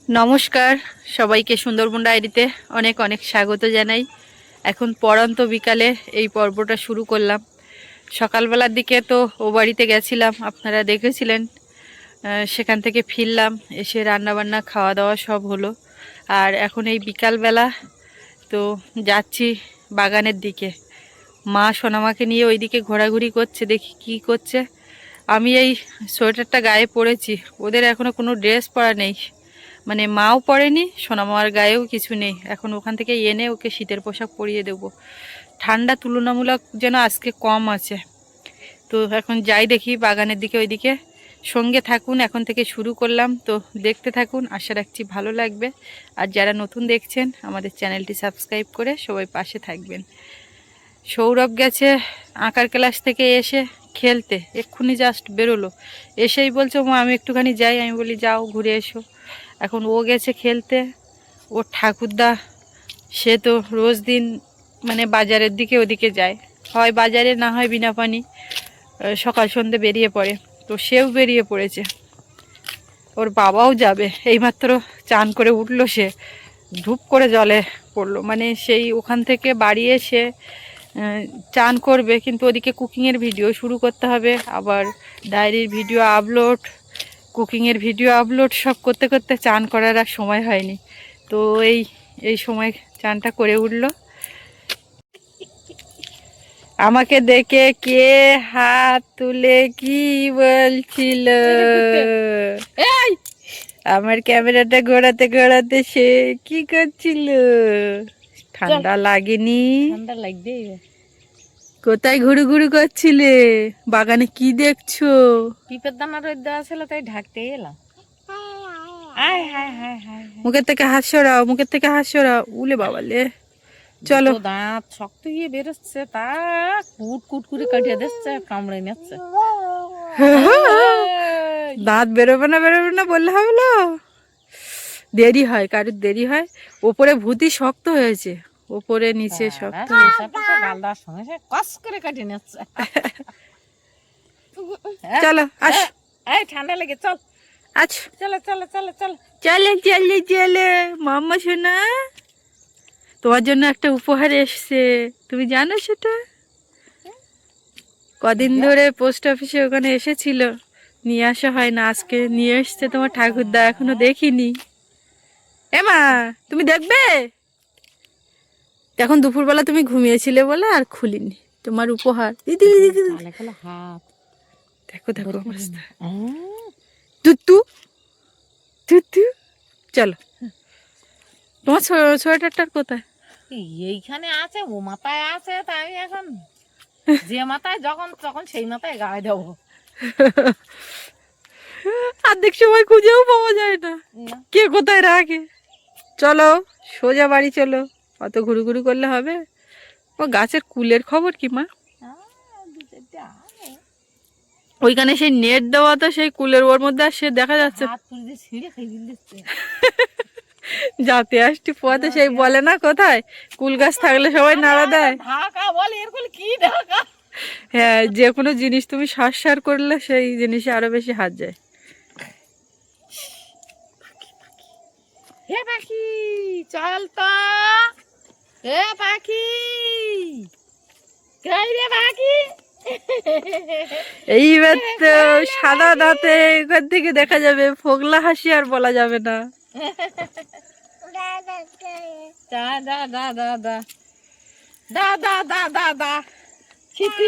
নমস্কার সবাইকে সুন্দরবন ডায়েরিতে অনেক অনেক স্বাগত জানাই। এখন পড়ন্ত বিকালে এই পর্বটা শুরু করলাম। সকালবেলার দিকে তো ও বাড়িতে গেছিলাম, আপনারা দেখেছিলেন। সেখান থেকে ফিরলাম, এসে রান্নাবান্না খাওয়া দাওয়া সব হলো। আর এখন এই বিকালবেলা তো যাচ্ছি বাগানের দিকে। মা সোনামাকে নিয়ে ওইদিকে ঘোরাঘুরি করছে, দেখি কি করছে। আমি এই সোয়েটারটা গায়ে পরেছি, ওদের এখনো কোনো ড্রেস পরা নেই, মানে মাও পরেনি, সোনামার গায়েও কিছু নেই। এখন ওখান থেকে এনে ওকে শীতের পোশাক পরিয়ে দেব। ঠান্ডা তুলনামূলক যেন আজকে কম আছে। তো এখন যাই দেখি বাগানের দিকে, ওইদিকে। সঙ্গে থাকুন, এখন থেকে শুরু করলাম, তো দেখতে থাকুন, আশা রাখছি ভালো লাগবে। আর যারা নতুন দেখছেন আমাদের চ্যানেলটি সাবস্ক্রাইব করে সবাই পাশে থাকবেন। সৌরভ গেছে আঁকার ক্লাস থেকে এসে খেলতে, এক্ষুনি জাস্ট বেরোলো, এসেই বলছে মা আমি একটুখানি যাই। আমি বলি যাও ঘুরে এসো। এখন ও গেছে খেলতে। ওর ঠাকুরদা সে তো রোজ দিন মানে বাজারের দিকে ওদিকে যায়, হয় বাজারে না হয় বিনা পানি, সকাল সন্ধ্যে বেরিয়ে পড়ে। তো সেও বেরিয়ে পড়েছে, ওর বাবাও যাবে। এইমাত্র চান করে উঠলো, সে ধূপ করে জলে পড়লো, মানে সেই ওখান থেকে বাড়ি এসে চান করবে, কিন্তু ওদিকে কুকিংয়ের ভিডিও শুরু করতে হবে, আবার ডায়েরির ভিডিও আপলোড, কুকিংয়ের ভিডিও আপলোড সব করতে করতে চান করার আর সময় হয়নি। তো এই সময় চানটা করে উঠলো। আমাকে দেখে কে হাত তুলে কি বলছিল, আমার ক্যামেরাটা ঘোরাতে ঘোরাতে সে কি করছিল। ঠান্ডা লাগেনি? ঠান্ডা লাগবে। কোথায় ঘুরু ঘুরু করছিলে? বাগানে কি দেখছো? পিঁপের দানা রোদ দেওয়া ছিল তাই ঢাকতে এলাম। মুখের থেকে হাত সরাও, মুখের থেকে হাত সরাও। উলে বাবালে, চলো। দাঁত শক্ত গিয়ে বেরোচ্ছে, তা কুট কুট করে কাটিয়ে দিচ্ছে, কামড়ে নিচ্ছে। দাঁত বেরোবে না বললে হবে না? দেরি হয়, কারুর দেরি হয়। ওপরে ভূতি শক্ত হয়েছে, ওপরে নিচে শক্ত হয়েছে। গালদার সঙ্গে সে কস করে কাটিয়ে নিচ্ছে। চলো আস। এই ঠান্ডা লেগে চল। আচ্ছা চলো চলো চলো চলো চলে চলে চলে মাম্মা সোনা, তোমার জন্য একটা উপহার এসছে, তুমি জানো সেটা? কদিন ধরে পোস্ট অফিসে ওখানে এসেছিল, নিয়ে আসা হয় না, আজকে নিয়ে এসছে তোমার ঠাকুরদা, এখনো দেখিনি। এমা তুমি দেখবে? এখন দুপুরবেলা তুমি ঘুমিয়েছিলে বলে আর খুলিনি তোমার উপহার। দিদি হাত দেখো দেখো অবস্থা। তুতু তুতু, চলো। তোমার সোয়েটারটার কোথায়? এইখানে আছে, ও মাথায় আছে, তাই এখন যে মাথায় যখন তখন সেই মাথায় গায়ে দেবো। অর্ধেক সময় খুঁজেও পাওয়া যায় না, কে কোথায় রাখে। চলো সোজা বাড়ি চলো, অত ঘুরু ঘুরু করলে হবে? ও গাছের কুলের খবর কি মা? ওইখানে সেই নেট দেওয়া, তো সেই কুলের ওর মধ্যে আর সে দেখা যাচ্ছে। যাতে আসটি পথে সেই বলে না কোথায় কুল গাছ থাকলে সবাই নাড়া দেয়। হ্যাঁ, যে কোনো জিনিস তুমি সার করলে সেই জিনিসে আরো বেশি হাত যায়। হে পাখি চল তো, হে পাখি কই রে পাখি। এইবার তো সাদা দাঁতে এখান থেকে দেখা যাবে, ফোগলা হাসি আর বলা যাবে না। দা দা দা দা দা দা দা দা দা দা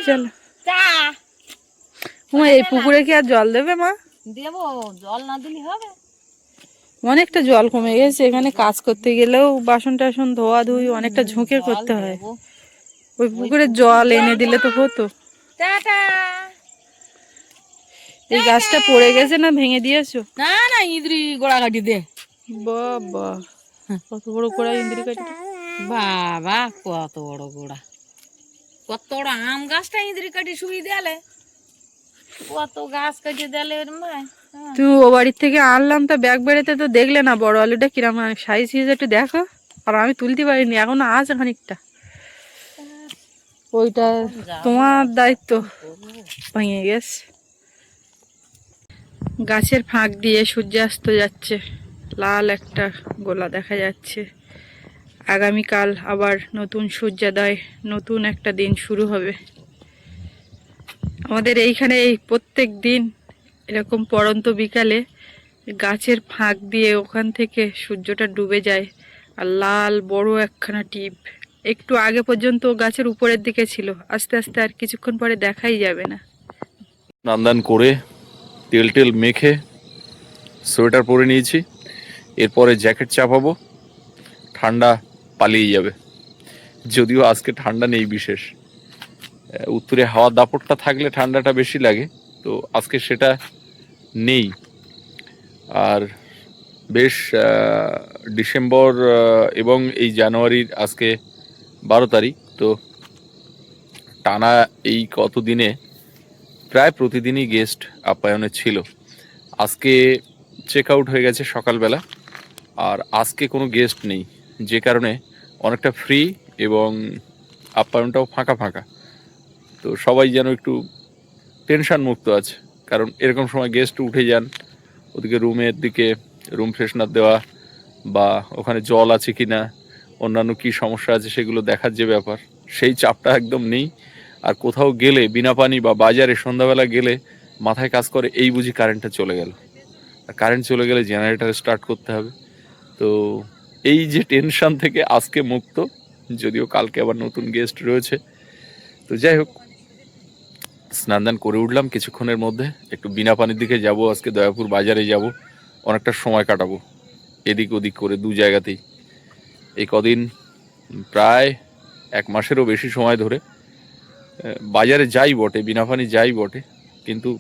চলো। চা এই পুকুরে কি আর জল দেবে মা? দেবো, জল না দিলে হবে? অনেকটা জল কমে গেছে, এখানে কাজ করতে গেলেও বাসন টাসন ধোয়া ধুই অনেকটা ঝুঁকে করতে হয়। ওই পুকুরে জল এনে দিলে তো হতো। এই গাছটা পড়ে গেছে না ভেঙে দিয়েছো? না না, ইঁদুরি গোড়া কাটি দে। বাবা কত বড় গোড়া ইন্দ্রি কাটি! বাবা কত বড় গোড়া, কত বড় আম গাছটা ইঁদুরি কাটি শুয়ে দেয়ালে, কত গাছ কাটিয়ে দেয়ালে ওর মায়। তুমি ও বাড়ির থেকে আনলাম, তা ব্যাগ বেড়েতে তো দেখলে না বড় আলুটা কিরম সাইজ হিসেবে একটু দেখো। আর আমি তুলতে পারিনি, এখনো আছে খানিকটা। ওইটা তোমার দায়িত্ব, ভেঙে গেছে। গাছের ফাঁক দিয়ে সূর্যাস্ত যাচ্ছে, লাল একটা গোলা দেখা যাচ্ছে। আগামীকাল আবার নতুন সূর্যোদয়, নতুন একটা দিন শুরু হবে। আমাদের এইখানে এই প্রত্যেক দিন এরকম পড়ন্ত বিকালে গাছের ফাঁক দিয়ে ওখান থেকে সূর্যটা ডুবে যায়, আর লাল বড় একখানা টিপ একটু আগে পর্যন্ত গাছের উপরের দিকে ছিল, আস্তে আস্তে আর কিছুক্ষণ পরে দেখাই যাবে না। স্নান করে তেল টেল মেখে সোয়েটার পরে নিয়েছি, এরপরে জ্যাকেট চাপাবো, ঠান্ডা পালিয়ে যাবে। যদিও আজকে ঠান্ডা নেই বিশেষ, উত্তরে হাওয়ার দাপটটা থাকলে ঠান্ডাটা বেশি লাগে, তো আজকে সেটা নেই। আর বেশ ডিসেম্বর এবং এই জানুয়ারির আজকে 12 তারিখ, তো টানা এই কতদিনে প্রায় প্রতিদিনই গেস্ট আপ্যায়নে ছিল। আজকে চেক আউট হয়ে গেছে সকালবেলা, আর আজকে কোনো গেস্ট নেই, যে কারণে অনেকটা ফ্রি এবং আপ্যায়নটাও ফাঁকা ফাঁকা। তো সবাই যেন একটু টেনশন মুক্ত আছে, কারণ এরকম সময় গেস্ট উঠে যান, ওদিকে রুমের দিকে রুম ফ্রেশনার দেওয়া বা ওখানে জল আছে কি না, অন্যান্য কী সমস্যা আছে সেগুলো দেখার যে ব্যাপার, সেই চাপটা একদম নেই। আর কোথাও গেলে বিনা পানি বা বাজারে সন্ধ্যাবেলা গেলে মাথায় কাজ করে এই বুঝি কারেন্টটা চলে গেল, আর কারেন্ট চলে গেলে জেনারেটর স্টার্ট করতে হবে। তো এই যে টেনশন থেকে আজকে মুক্ত, যদিও কালকে আবার নতুন গেস্ট রয়েছে। তো যাই হোক, স্নান দান করে উঠলাম কিছুক্ষণের মধ্যে, একটু বিনা পানির দিকে যাব, আজকে দয়াপুর বাজারে যাব, অনেকটা সময় কাটাবো এদিক ওদিক করে দু জায়গাতেই। এই কদিন প্রায় 1 মাসেরও বেশি সময় ধরে বাজারে যাই বটে, বিনা পানি যাই বটে, কিন্তু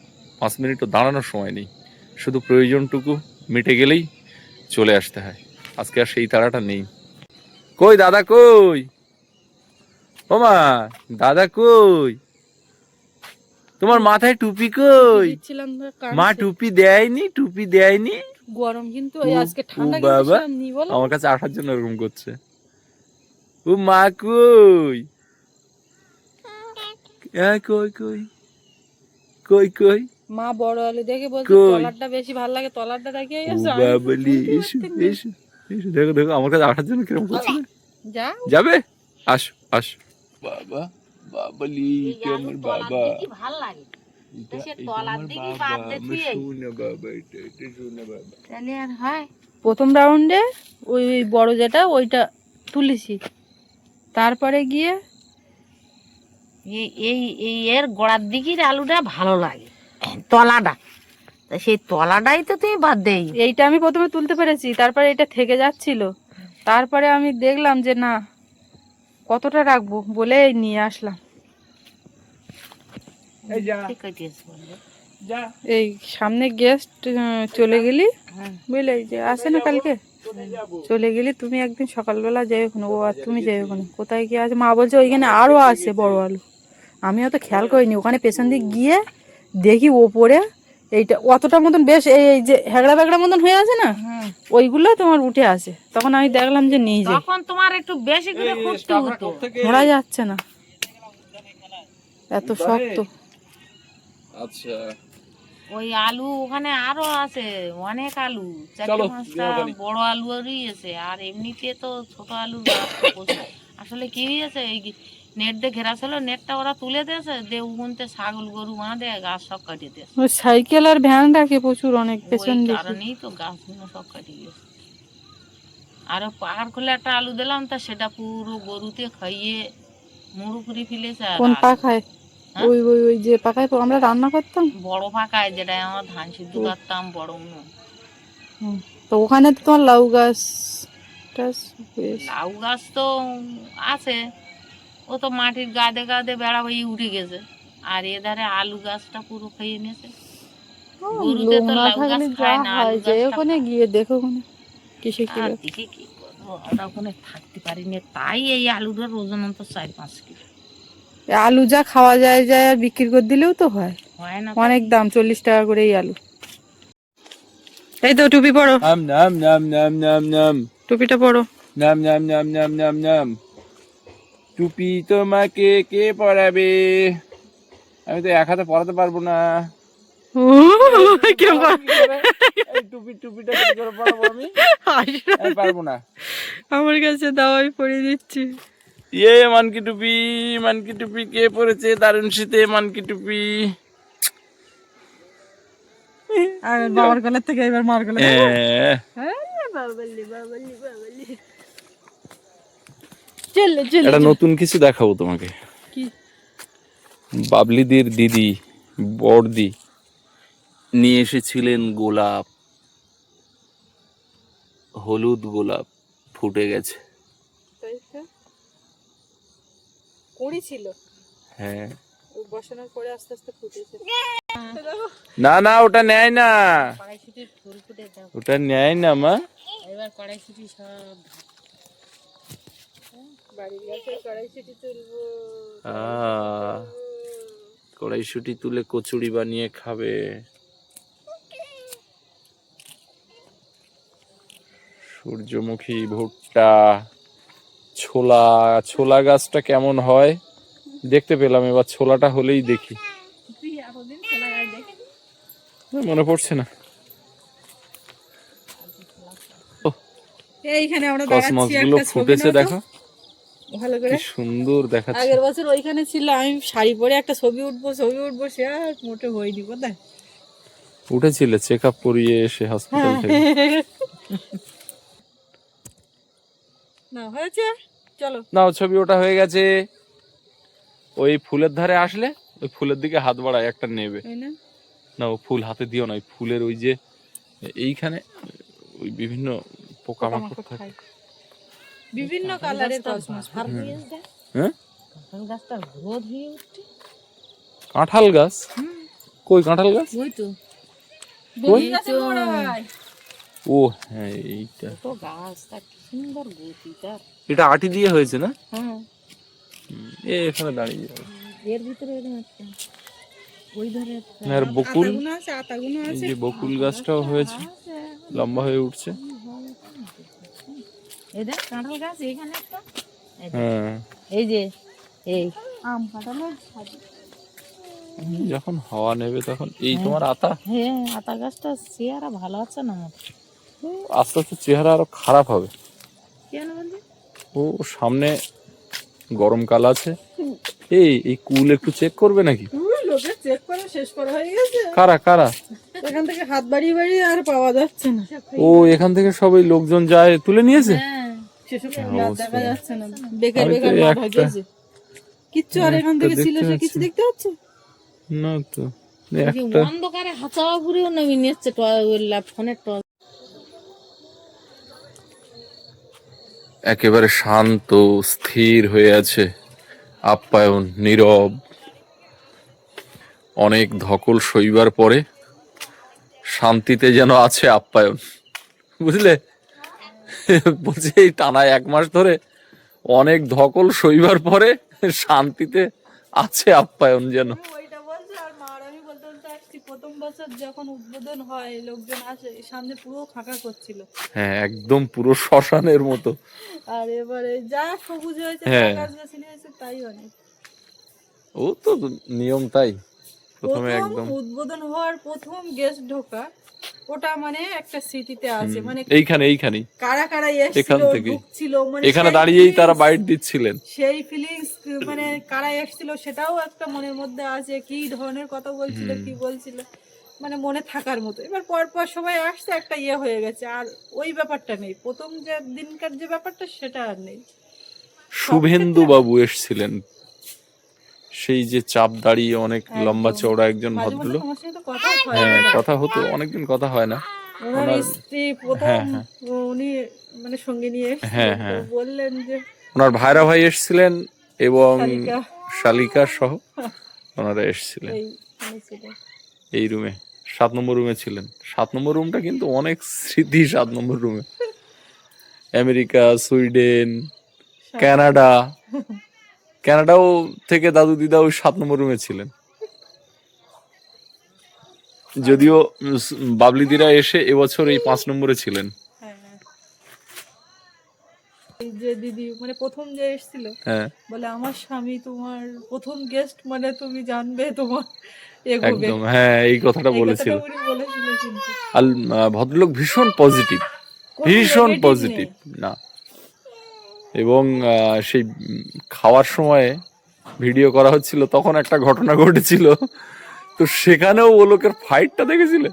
5 মিনিটও দাঁড়ানোর সময় নেই, শুধু প্রয়োজনটুকু মিটে গেলেই চলে আসতে হয়। আজকে আর সেই তাড়াটা নেই। কই দাদা, কই ওমা, দাদা কই, তোমার মাথায় টুপি কই? মা টুপি দেয়নি, টুপি দেয়নি। গরম কিন্তু আজকে ঠান্ডা, বাবা আমার কাছে আসার জন্য এরকম করছে। ও মা কই, কই কই কই কই? মা বড় আলু দেখে বলছে তলারটা বেশি ভালো লাগে, তলারটা দেখিয়ে বাবলি এসো এসো এসো, দেখো দেখো আমার কাছে আসার জন্য কিরকম করছে। যা যাবে, আসো আসো। বাবা বাবলি, আমার বাবা ভালো লাগে প্রথম রাউন্ডে ওই বড় যেটা ওইটা তুলেছি, তারপরে গিয়ে এই এর গোড়ার দিকের আলুটা ভালো লাগে, তলাটা, তা সেই তলাটাই তো তুমি বাদ দেই। এইটা আমি প্রথমে তুলতে পেরেছি, তারপরে এটা থেকে যাচ্ছিল, তারপরে আমি দেখলাম যে না কতটা রাখবো বলে নিয়ে আসলাম। এই সামনে গেস্ট চলে গেলি, বুঝলে, যে আসে না কালকে, চলে গেলি তুমি একদিন সকালবেলা যাই ওখানে, ও আর তুমি যাই ওখানে, কোথায় গিয়ে আছে মা বলছে ওইখানে আরো আছে বড় আলু। আমি অত খেয়াল করিনি, ওখানে পেছন দিক গিয়ে দেখি ওপরে এইটা অতটা মতন বেশ এই যে হেগড়া বেগড়া মতন হয়ে আছে না, ওইগুলো তোমার উঠে আসে। তখন আমি দেখলাম যে নেই, যে তখন তোমার একটু বেশি করে খুঁজতে হতো, ধরা যাচ্ছে না, এত শক্ত। আচ্ছা, ওই আলু ওখানে আরো আছে, অনেক আলু, 4-5টা বড় আলু আছে, আর এমনিতে তো ছোট আলুর গাছ প্রচুর। আসলে কি হয়েছে, এই নেট দিয়ে ঘেরা ছিল, নেটটা ওরা তুলে দিয়েছে, দিয়ে উগুনতে ছাগল গরু বাঁধে গাছ সব কাটিয়ে দিয়েছে। ওই সাইকেল আর ভ্যান রাখে প্রচুর, অনেক পেছন ওই দিকে, কারণেই তো গাছগুলো সব কাটিয়ে গেছে। আর পাহাড় খুলে একটা আলু দিলাম, তা সেটা পুরো গরুতে খাইয়ে মুড়ু করে ফেলেছে। কোন পাখায়? ওই ওই ওই যে পাখায় আমরা রান্না করতাম, বড় পাকায়, যেটা আমার ধান সিদ্ধ করতাম, বড় উনুন। তো ওখানে তো তোমার লাউ গাছ, লাউ গাছ তো আছে, ও তো মাটির গাদে গাদে বেড়া হয়ে উঠে গেছে, আর এধারে আলু গাছটা পুরো খেয়ে নিয়েছে। গরুতে তো লাউ গাছ খায় না, আলু গাছটা গিয়ে দেখো ওখানে কিসে কি দিকে কি করবো, আমরা ওখানে থাকতে পারিনি, তাই এই আলুটার ওজন তো 4-5 কিলো। আলু যা খাওয়া যায় যায় আর বিক্রি করে দিলেও তো হয়, হয় না, অনেক দাম, 40 টাকা করে এই আলু। এই তো টুপি পরো, নাম নাম নাম নাম নাম নাম, টুপিটা পরো, নাম নাম নাম নাম নাম নাম। টুপি তোমাকে কে পরাবে? আমি তো এক হাতে পরাতে পারবো না। টুপিটা কি করে পরাবো আমি? আমি পারবো না। আমার কাছে দাও, আমি পরিয়ে দিচ্ছি। মানকি টুপি কে পরেছে দারুণ শীতে মানকি টুপি। আর বাবার গলা থেকে এবার মার গলা। এটা নতুন কিছু দেখাবো তোমাকে। কি? বাবলিদির দিদি বড়দি নিয়ে এসেছিলেন গোলাপ, হলুদ গোলাপ ফুটে গেছে। কুড়ি ছিল, হ্যাঁ বসানোর পরে আস্তে আস্তে ফুটেছে। না না ওটা নেয় না, কড়াইশুটির ফুল ফুটে দাও। ওটা নেয় না মা। এবার কড়াইশুটি সব বাড়ির গাছে কড়াইশুটি তুলবো। কড়াইশুটি তুলে কচুরি বানিয়ে খাবে। সূর্যমুখী, ভুট্টা, ছোলা গাছটা কেমন হয় দেখতে পেলাম, এবার ছোলাটা হলেই দেখি। মনে পড়ছে না। এইখানে আমরা কসমস দাঁড়াচ্ছি, গুলো একটা ছবি ফুটেছে নাও তো দেখো ভালো কি করে। সুন্দর দেখাচ্ছে। আগের বছর ওইখানে ছিল, আমি শাড়ি পরে একটা ছবি উঠবো সে আর মোটে হয়নি কোথায়। উঠেছিল চেক আপ করিয়ে এসে হসপিটাল থেকে। না হয়েছে, চলো না ছবি ওটা হয়ে গেছে। ওই ফুলের ধারে আসলে ওই ফুলের দিকে হাত বাড়ায় একটা নেবে তাই না? না, ও ফুল হাতে দিও না, ওই ফুলের ওই যে এইখানে ওই বিভিন্ন পোকামাকড় থাকে। খায়। বিভিন্ন কালারের কসমস। হ্যাঁ কাঁঠাল গাছটা গ্রোথ হয়ে উঠছে। কাঁঠাল গাছ? কই কাঁঠাল গাছ? ওই তো কই? গাছের গোড়ায়। ও হ্যাঁ এইটা ছোট গাছটা কি সুন্দর গতি তার। এটা আটি দিয়ে হয়েছে না? হ্যাঁ এখানে দাঁড়িয়ে যাবে। এর ভিতরে এরকম একটা ওই ধরে একটা আর বকুল, আতাগুলো আছে, আতাগুলো এই আছে। যে বকুল গাছটাও হয়েছে, লম্বা হয়ে উঠছে। এই দেখ কাঁঠাল গাছ এখানে একটা, হ্যাঁ এই যে এই আম কাঁঠালে যখন হাওয়া নেবে তখন এই তোমার আতা হ্যাঁ আতা গাছটা চেহারা ভালো আছে না আমার। আস্তে আস্তে চেহারা আরো খারাপ হবে। কেন বললি? ও সামনে গরমকাল আছে। এই কুল একটু চেক করবে নাকি? লোকে চেক করে শেষ করা হয়ে গেছে। কারা? এখান থেকে হাত বাড়িয়ে বাড়িয়ে আর পাওয়া যাচ্ছে না। ও এখান থেকে সবাই লোকজন যায় তুলে নিয়েছে। হ্যাঁ সেসব হ্যাঁ, আর দেখা যাচ্ছে না, বেকার হয়তো বেকার মাঠ একটা- হয়ে যাচ্ছে। কিচ্ছু আর এখান থেকে ছিল সে কিছু দেখতে পাচ্ছ না তো এই যে একটা অন্ধকারে হাঁচাওয়া পুরেও নামি নিচ্ছে ফোনের টর্চ। একেবারে শান্ত স্থির হয়ে আছে, আপ্যায়ন নীরব। অনেক ধকল সইবার পরে শান্তিতে যেন আছে আপ্যায়ন, বুঝলে? বলছে এই টানা 1 মাস ধরে অনেক ধকল সইবার পরে শান্তিতে আছে আপ্যায়ন যেন। ওইটা বলছে। আর মার আমি বলতে বলতে আসছি, প্রথম বছর যখন উদ্বোধন হয় লোকজন আসে, সামনে পুরো ফাঁকা করছিল। হ্যাঁ একদম পুরো শ্মশানের মতো। আর এবারে যা সবুজ হয়েছে, হ্যাঁ। গাছ গাছালি হয়েছে, তাই অনেক। ও তো নিয়ম তাই, প্রথমে প্রথম একদম উদ্বোধন হওয়ার প্রথম গেস্ট ঢোকা, ওটা মানে একটা স্মৃতিতে আছে। মানে এইখানেই কারা কারা এখান এসেছিল, থেকে ঢুকছিল, মানে এখানে সেই দাঁড়িয়েই তারা feelings- বাইট দিচ্ছিলেন। সেই ফিলিংস, মানে কারা এসেছিল সেটাও একটা মনের মধ্যে আছে। কি ধরনের কথা বলছিল, কি বলছিল, মানে মনে থাকার মতো। এবার পর সবাই আসছে, একটা ইয়ে হয়ে গেছে। আর ওই ব্যাপারটা নেই, প্রথম যে দিনকার যে ব্যাপারটা সেটা আর নেই। শুভেন্দু বাবু এসেছিলেন, সেই যে চাপ দাঁড়িয়ে অনেক লম্বা চওড়া একজন মাঝে মাঝে ভদ্রলোক। তোমার সাথে তো কথা হয়। হ্যাঁ কথা হতো, অনেকদিন কথা হয় না। ওনার ওনার- স্ত্রী প্রথম হ্যাঁ, হ্যাঁ। উনি মানে সঙ্গে নিয়ে হ্যাঁ, এসেছিলেন, হ্যাঁ। তো বললেন যে ওনার ভাইরা ভাই এসেছিলেন এবং শালিকা। শালিকা সহ ওনারা এসেছিলেন এই হয়েছিল। এই রুমে। 7 নম্বর রুমে ছিলেন। 7 নম্বর রুমটা কিন্তু অনেক স্মৃতি। 7 নম্বর রুমে আমেরিকা, সুইডেন, কানাডাও থেকে দাদু দিদা ওই 7 নম্বর রুমে ছিলেন। যদিও বাবলিদিরা এসে এবছর এই 5 নম্বরে ছিলেন। হ্যাঁ, হ্যাঁ। এই যে দিদি মানে প্রথম যে এসেছিল, হ্যাঁ বলে আমার স্বামী তোমার প্রথম গেস্ট, মানে তুমি জানবে তোমার এগোবে। একদম, হ্যাঁ এই কথাটা এই বলেছিল। কথাটা উনি বলেছিল কিন্তু আর ভদ্রলোক ভীষণ পজিটিভ, কোনো ভীষণ negative পজিটিভ নেই। না। এবং সেই খাওয়ার সময় ভিডিও করা হচ্ছিল, তখন একটা ঘটনা ঘটেছিল, তো সেখানেও ও লোকের ফাইটটা দেখেছিলে?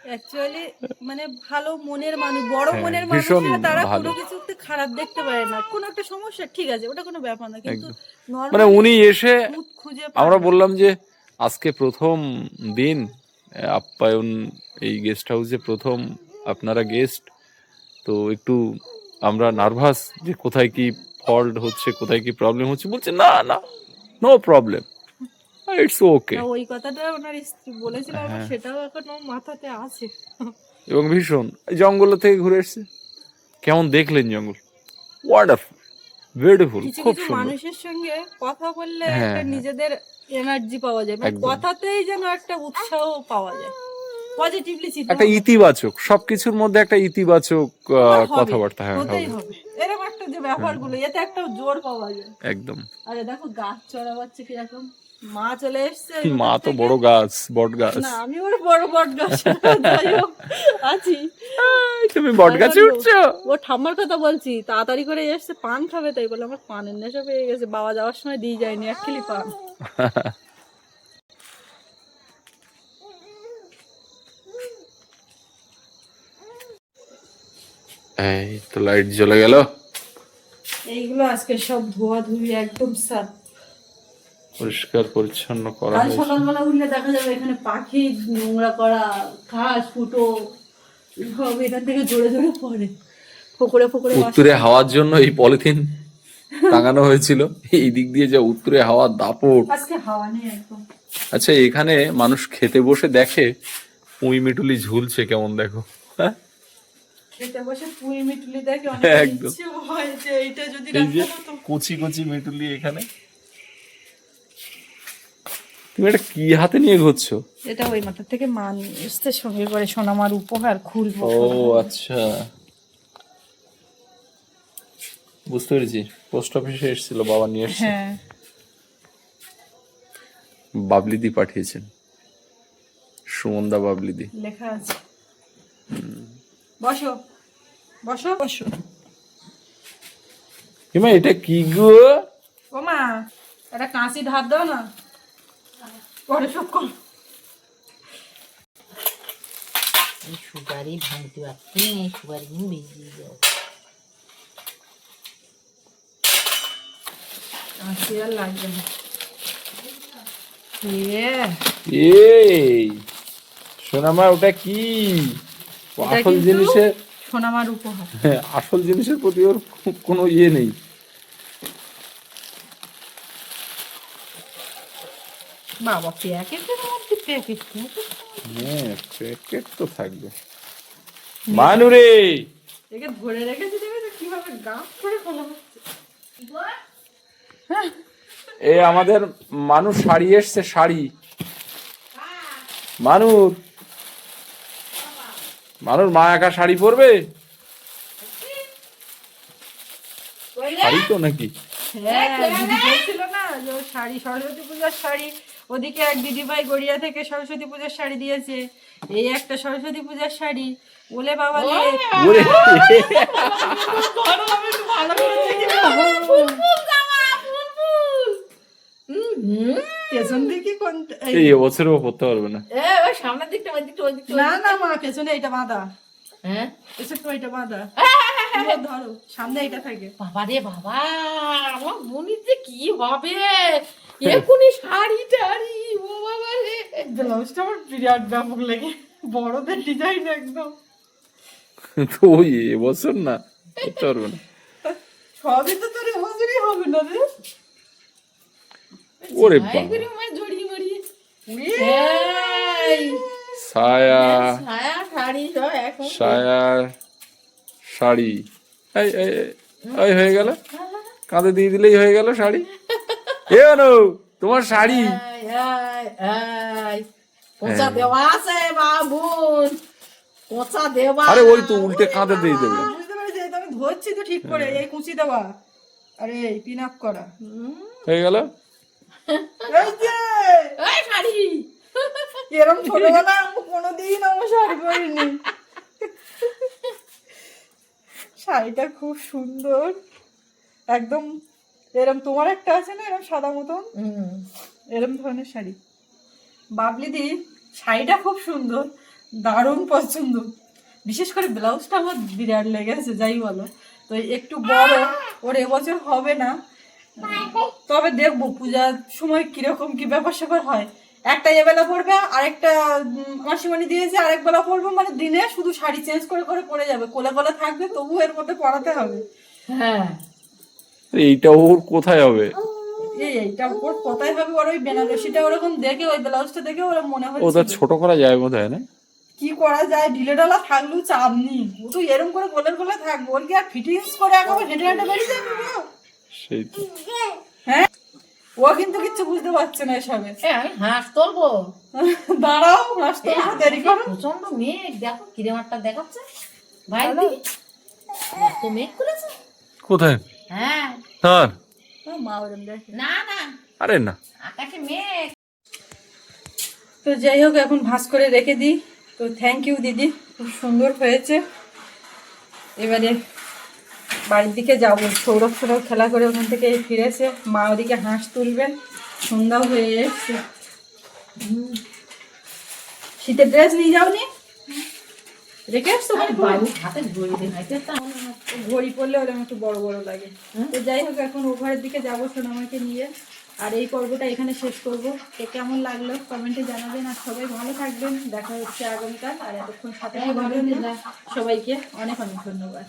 অ্যাকচুয়ালি মানে ভালো মনের মানুষ, বড় হ্যাঁ, মনের ভীষণ মানুষেরা তারা ভালো। কোনো কিছুতে খারাপ দেখতে পারে না, কোনো একটা সমস্যা ঠিক আছে ওটা কোনো ব্যাপার না, কিন্তু একদম। মানে নরমালি উনি এসে, খুঁজে আমরা পায় না। বললাম যে আজকে প্রথম দিন আপ্যায়ন, এই গেস্ট হাউসে প্রথম আপনারা গেস্ট, তো একটু আমরা নার্ভাস যে কোথায় কি ফল্ট হচ্ছে, কোথায় কি প্রবলেম হচ্ছে। বলছে না না, নো প্রবলেম, ইটস ওকে। না, ওই কথাটা ওনার স্ত্রী বলেছিল, আমার হ্যাঁ, সেটাও এখন আমার মাথাতে আছে। এবং ভীষণ জঙ্গল থেকে ঘুরে এসছে। কেমন দেখলেন জঙ্গল? ওয়ান্ডারফুল, বিউটিফুল, কিছু খুব কিছু সুন্দর। মানুষের সঙ্গে কথা বললে হ্যাঁ, একটা হ্যাঁ, নিজেদের এনার্জি পাওয়া যায়, মানে একদম। কথাতেই যেন একটা উৎসাহ পাওয়া যায়, পজিটিভলি চিন্তা একটা ইতিবাচক, সবকিছুর মধ্যে একটা ইতিবাচক কথাবার্তা। হ্যাঁ, হতেই হবে। হবে, এরকম একটা যে ব্যাপারগুলো, এতে একটা জোর পাওয়া যায়। একদম। আরে দেখো গাছ চড়াবাচ্ছে কিরকম, মা চলে এসছে মা উঠান তো থেকে। বড় গাছ, বট গাছ। না আমি ওর বড় বট গাছ যাই হোক আছি। তুমি বট গাছে উঠছো? ও ঠাম্মার কথা বলছি, তাড়াতাড়ি করে এসছে পান খাবে, তাই বলে আমার পানের নেশা পেয়ে গেছে, বাবা যাওয়ার সময় দিয়ে যায়নি এক কিলি পান। এই তো লাইট জ্বলে গেল। এইগুলো আজকে সব ধোয়া ধুবি একদম সাফ, পরিষ্কার পরিচ্ছন্ন করা কাল হয়েছে। সকালবেলা উঠলে দেখা যাবে এখানে পাখি নোংরা করা, ঘাস ফুটো সব এখান থেকে জোরে জোরে পড়ে, ফোকরে ফোকরে উত্তরে হাওয়ার জন্য এই পলিথিন টাঙানো হয়েছিল। এই দিক দিয়ে যা উত্তরে হাওয়ার দাপট। আজকে হাওয়া নেই একদম। আচ্ছা, এখানে মানুষ খেতে বসে দেখে পুঁই মিটুলি ঝুলছে কেমন, দেখো। হ্যাঁ, খেতে বসে পুঁই মিটুলি দেখে অনেক একদম। ইচ্ছে হয় যে এইটা যদি এই যে রাখা হতো। কচি কচি মিটুলি এখানে। তুমি এটা কি হাতে নিয়ে ঘুরছো? এটা ওই মাথা থেকে মা নিয়ে এসছে, সঙ্গে করে সোনামার উপহার খুলবো। ও আচ্ছা, বুঝতে পেরেছি। পোস্ট অফিসে এসেছিল, বাবা নিয়ে এসছে। হ্যাঁ বাবলিদি পাঠিয়েছেন, সুমনদা বাবলিদি। লেখা আছে। বসো বসো বসো। হিমা এটা কি গো? ও মা একটা কাঁচি ধার দাও না, পরে সব কর। সুপারি ভাঙতে পারছি, সুপারি বেরিয়ে যাও। কাঁচি আর লাগবে না। এই সোনামা, ওটা কি? এটা আসল কিন্তু জিনিসের, সোনামার উপহার। আসল জিনিসের প্রতি ওর কোনো ইয়ে নেই। বাবা প্যাকেটের মধ্যে প্যাকেট, হ্যাঁ, প্যাকেট তো থাকবে। মানুরে, একে ধরে রেখেছি, দেখে কিভাবে গাছ করে ফেলা হচ্ছে। এ আমাদের মানুষ শাড়ি এসছে, শাড়ি। মানুর মা একা শাড়ি পরবে? শাড়ি তো নাকি? হ্যাঁ দিদি বলছিল না যে ওর শাড়ি, সরস্বতী পূজার শাড়ি, ওদিকে এক দিদি ভাই গড়িয়া থেকে সরস্বতী পূজার শাড়ি দিয়েছে, এই একটা সরস্বতী পূজার শাড়ি। ওলে বাবা রে, ওরে, ভালো করে দেখি। পেছন দিকে কোনটা? এই এবছরও পরতে পারবে না। ওই সামনের দিকটা, ওই দিকটা, ওই দিকটা। না না মা, পেছনে এইটা বাঁধা, হ্যাঁ এসে তো এইটা বাঁধা, ধরো সামনে এইটা থাকে। বাবা রে বাবা, আমার মনিতে কি হবে এখনই শাড়ি টাড়ি, ও বাবা রে। ব্লাউজটা আমার বিরাট ব্যাপক লাগে, বড়দের ডিজাইন একদম। তো ওই এবছর না, করতে পারবে না। সবই তো তোর এবছরই হবে না রে। ওরে ভাই বাবা, করে আমার জড়িয়ে মরিয়ে ছায়া, ছায়া শাড়ি সব এখন ছায়ার শাড়ি। এই এই এই, এই হয়ে গেল, কাঁধে দিয়ে দিলেই হয়ে গেল শাড়ি। এ অনু, তোমার শাড়ি। কোঁচা দেওয়া আছে বাবুন, কোঁচা দেওয়া। আরে ওই তো উল্টে কাঁধে দিয়ে দেবে। বুঝতে পেরেছি, এই তো আমি ধরছি তো ঠিক করে, এই কুচি দেওয়া, আরে এই পিন আপ করা হয়ে গেল। এই যে এই শাড়ি এরকম ছোটবেলা আমি কোনোদিন আমার শাড়ি পরিনি। শাড়িটা খুব সুন্দর, একদম এরম তোমার একটা আছে না এরম সাদা মতন, এরম ধরনের শাড়ি। বাবলি দি শাড়িটা খুব সুন্দর, দারুণ পছন্দ। বিশেষ করে ব্লাউজটা আমার বিরাট লেগেছে, যাই বলো। তো একটু বড় ওর এবছর হবে না, তবে দেখবো পূজার সময় কিরকম কি ব্যাপার স্যাপার হয়। একটা এবেলা পরবে, আরেকটা মাসিমণি দিয়েছে আরেক বেলা পরবো, মানে দিনে শুধু শাড়ি চেঞ্জ করে করে পরে যাবে, কোলে কোলে থাকবে তবু এর মধ্যে পরাতে হবে। হ্যাঁ, এইটা ওর কোথায় হবে? এইটা ওর কোথায় হবে, ওর ওই বেনারসিটা ওরকম দেখে, ওই ব্লাউজটা দেখে ওর মনে ওটা হচ্ছে ছোট করা যায় বোধহয় না? কি করা যায়, ঢিলে ঢালা থাকলেও চাপ নেই, ও তো এরকম করে গোলের গোলে থাকবো, ওর কি আর ফিটিংস করে একেবারে হেঁটে হেঁটে বেরিয়ে যাবে গো? সেই তো। হ্যাঁ, ও কিন্তু কিচ্ছু বুঝতে পারছে না এসবে। আমি হাঁস তুলবো। দাঁড়াও, হাসতে দেরি করো। প্রচন্ড মেঘ, দেখো কিরম একটা দেখাচ্ছে বাইরে দিকে, এত মেঘ করেছে। কোথায়? হ্যাঁ, হ্যাঁ, মা ওরম দেখে। না না, আরে না, আকাশে মেঘ। তো যাই হোক, এখন ভাঁজ করে রেখে দিই। তো থ্যাংক ইউ দিদি, খুব সুন্দর হয়েছে। এবারে বাড়ির দিকে যাবো, সৌরভ সৌরভ খেলা করে ওখান থেকে ফিরেছে, মা ওদিকে হাঁস তুলবেন, সন্ধ্যাও হয়ে এসছে। শীতের ড্রেস নিয়ে যাওনি, রেখে এসছো? বাবু হাতে ঘড়ি দেখাইতে, ঘড়ি পরলে ওরকম একটু বড় বড় লাগে। তো যাই হোক, এখন ও ঘরের দিকে যাবো সোনামাকে নিয়ে, আর এই পর্বটা এখানে শেষ করব। তো কেমন লাগলো কমেন্টে জানাবেন, আর সবাই ভালো থাকবেন। দেখা হচ্ছে আগামীকাল, আর এতক্ষণ সাথে থাকার জন্য সবাইকে অনেক অনেক ধন্যবাদ।